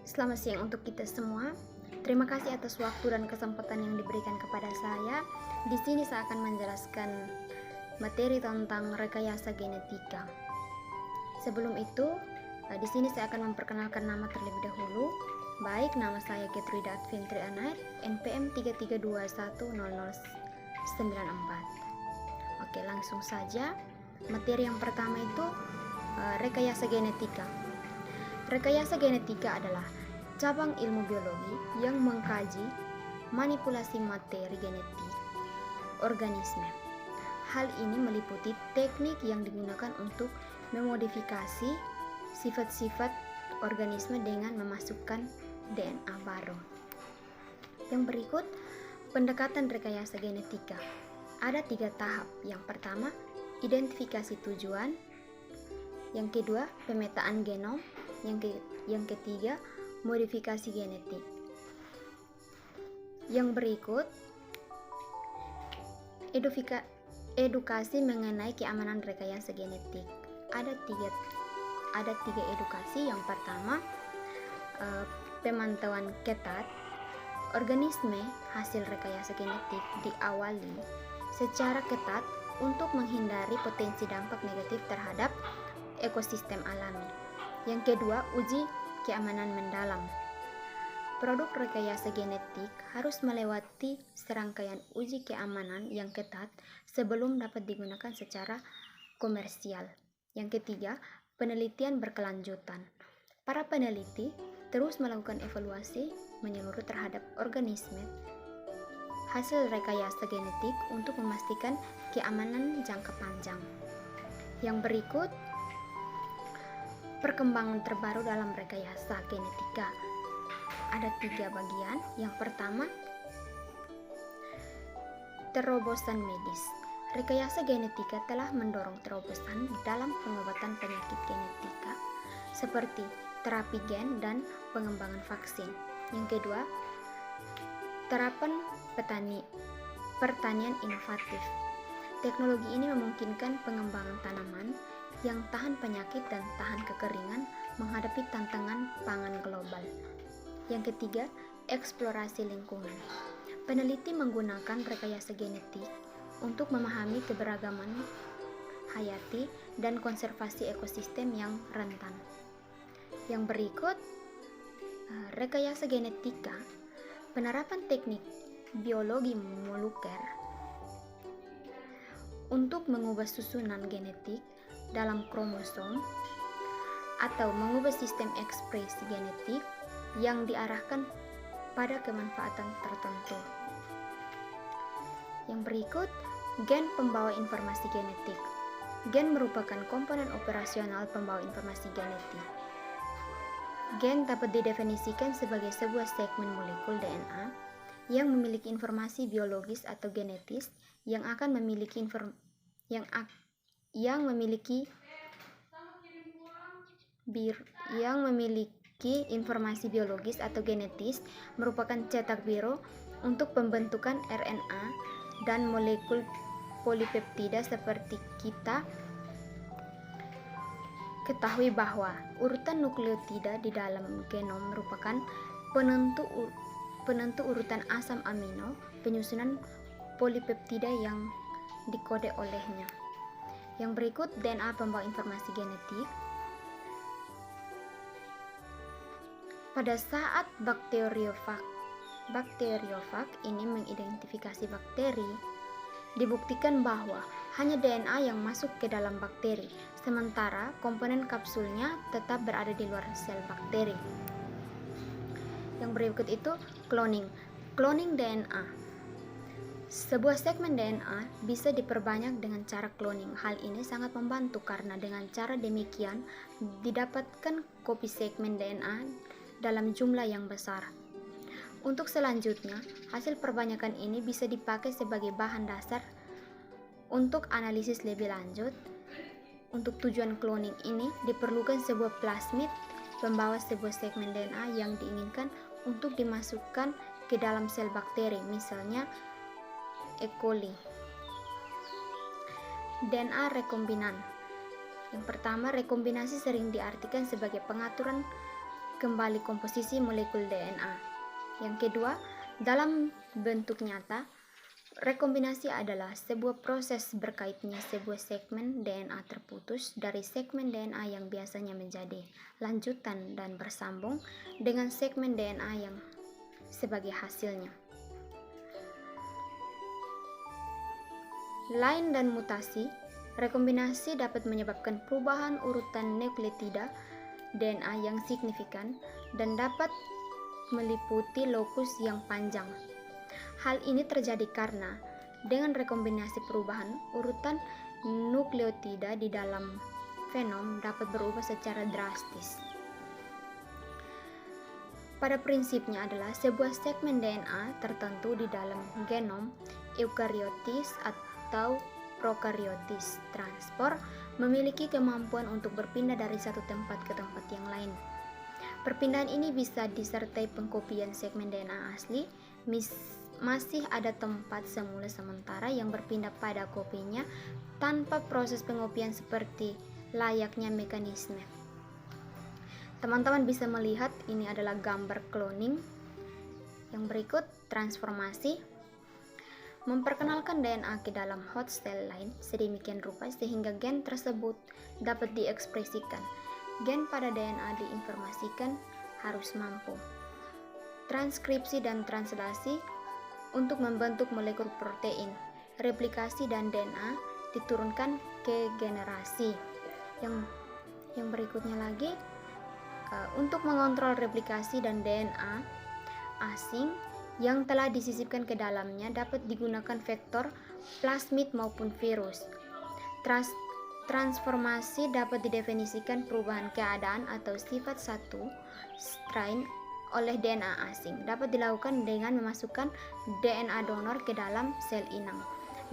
Selamat siang untuk kita semua. Terima kasih atas waktu dan kesempatan yang diberikan kepada saya. Di sini saya akan menjelaskan materi tentang rekayasa genetika. Sebelum itu, di sini saya akan memperkenalkan nama terlebih dahulu. Baik, nama saya Getrida Adventri Anair, NPM 33210094. Oke, langsung saja. Materi yang pertama itu rekayasa genetika. Rekayasa genetika adalah cabang ilmu biologi yang mengkaji manipulasi materi genetik organisme. Hal ini meliputi teknik yang digunakan untuk memodifikasi sifat-sifat organisme dengan memasukkan DNA baru. Yang berikut, pendekatan rekayasa genetika. Ada 3 tahap. Yang pertama, identifikasi tujuan. Yang kedua, pemetaan genom. Yang ketiga, modifikasi genetik. Yang berikut, edukasi mengenai keamanan rekayasa genetik. Ada tiga edukasi. Yang pertama, pemantauan ketat. Organisme hasil rekayasa genetik diawali secara ketat untuk menghindari potensi dampak negatif terhadap ekosistem alami. Yang kedua, uji keamanan mendalam. Produk rekayasa genetik harus melewati serangkaian uji keamanan yang ketat sebelum dapat digunakan secara komersial. Yang ketiga, penelitian berkelanjutan. Para peneliti terus melakukan evaluasi menyeluruh terhadap organisme hasil rekayasa genetik untuk memastikan keamanan jangka panjang. Yang berikut, perkembangan terbaru dalam rekayasa genetika. Ada 3 bagian. Yang pertama, terobosan medis. Rekayasa genetika telah mendorong terobosan dalam pengobatan penyakit genetika seperti terapi gen dan pengembangan vaksin. Yang kedua, terapan pertanian inovatif. Teknologi ini memungkinkan pengembangan tanaman yang tahan penyakit dan tahan kekeringan menghadapi tantangan pangan global. Yang ketiga, eksplorasi lingkungan. Peneliti menggunakan rekayasa genetik untuk memahami keberagaman hayati dan konservasi ekosistem yang rentan. Yang berikut, rekayasa genetika, penerapan teknik biologi molekuler untuk mengubah susunan genetik dalam kromosom atau mengubah sistem ekspresi genetik yang diarahkan pada kemanfaatan tertentu. Yang berikut, gen pembawa informasi genetik. Gen merupakan komponen operasional pembawa informasi genetik. Gen dapat didefinisikan sebagai sebuah segmen molekul DNA yang memiliki informasi biologis atau genetis yang memiliki informasi biologis atau genetis merupakan cetak biru untuk pembentukan RNA dan molekul polipeptida. Seperti kita ketahui bahwa urutan nukleotida di dalam genom merupakan penentu urutan asam amino penyusunan polipeptida yang dikode olehnya. Yang berikut, DNA pembawa informasi genetik. Pada saat bakteriofag ini mengidentifikasi bakteri, dibuktikan bahwa hanya DNA yang masuk ke dalam bakteri, sementara komponen kapsulnya tetap berada di luar sel bakteri. Yang berikut itu, cloning DNA. Sebuah segmen DNA bisa diperbanyak dengan cara cloning. Hal ini sangat membantu karena dengan cara demikian didapatkan kopi segmen DNA dalam jumlah yang besar. Untuk selanjutnya, hasil perbanyakan ini bisa dipakai sebagai bahan dasar untuk analisis lebih lanjut. Untuk tujuan cloning ini diperlukan sebuah plasmid pembawa sebuah segmen DNA yang diinginkan untuk dimasukkan ke dalam sel bakteri, misalnya E. coli. DNA rekombinan. Yang pertama, rekombinasi sering diartikan sebagai pengaturan kembali komposisi molekul DNA. Yang kedua, dalam bentuk nyata, rekombinasi adalah sebuah proses berkaitnya sebuah segmen DNA terputus dari segmen DNA yang biasanya menjadi lanjutan dan bersambung dengan segmen DNA yang sebagai hasilnya. Lain dan mutasi, rekombinasi dapat menyebabkan perubahan urutan nukleotida DNA yang signifikan dan dapat meliputi lokus yang panjang. Hal ini terjadi karena dengan rekombinasi perubahan urutan nukleotida di dalam genom dapat berubah secara drastis. Pada prinsipnya adalah sebuah segmen DNA tertentu di dalam genom eukariotis atau prokariotis transport memiliki kemampuan untuk berpindah dari satu tempat ke tempat yang lain. Perpindahan ini bisa disertai pengkopian segmen DNA asli. Masih ada tempat semula sementara yang berpindah pada kopinya tanpa proses pengopian seperti layaknya mekanisme. Teman-teman bisa melihat ini adalah gambar cloning. Yang berikut, transformasi. Memperkenalkan DNA ke dalam host cell lain sedemikian rupa sehingga gen tersebut dapat diekspresikan. Gen pada DNA diinformasikan harus mampu transkripsi dan translasi untuk membentuk molekul protein. Replikasi dan DNA diturunkan ke generasi. Yang berikutnya lagi, untuk mengontrol replikasi dan DNA asing yang telah disisipkan ke dalamnya dapat digunakan vektor plasmid maupun virus. Transformasi dapat didefinisikan perubahan keadaan atau sifat satu strain oleh DNA asing. Dapat dilakukan dengan memasukkan DNA donor ke dalam sel inang.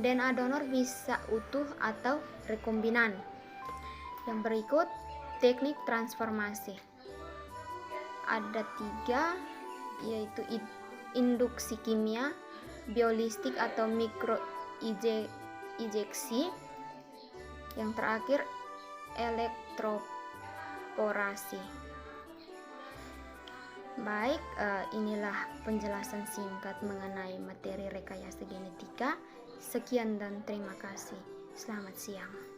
DNA donor bisa utuh atau rekombinan. Yang berikut, teknik transformasi. Ada 3, yaitu induksi kimia, biolistik atau mikroinjeksi. Yang terakhir, elektroporasi. Baik, inilah penjelasan singkat mengenai materi rekayasa genetika. Sekian dan terima kasih. Selamat siang.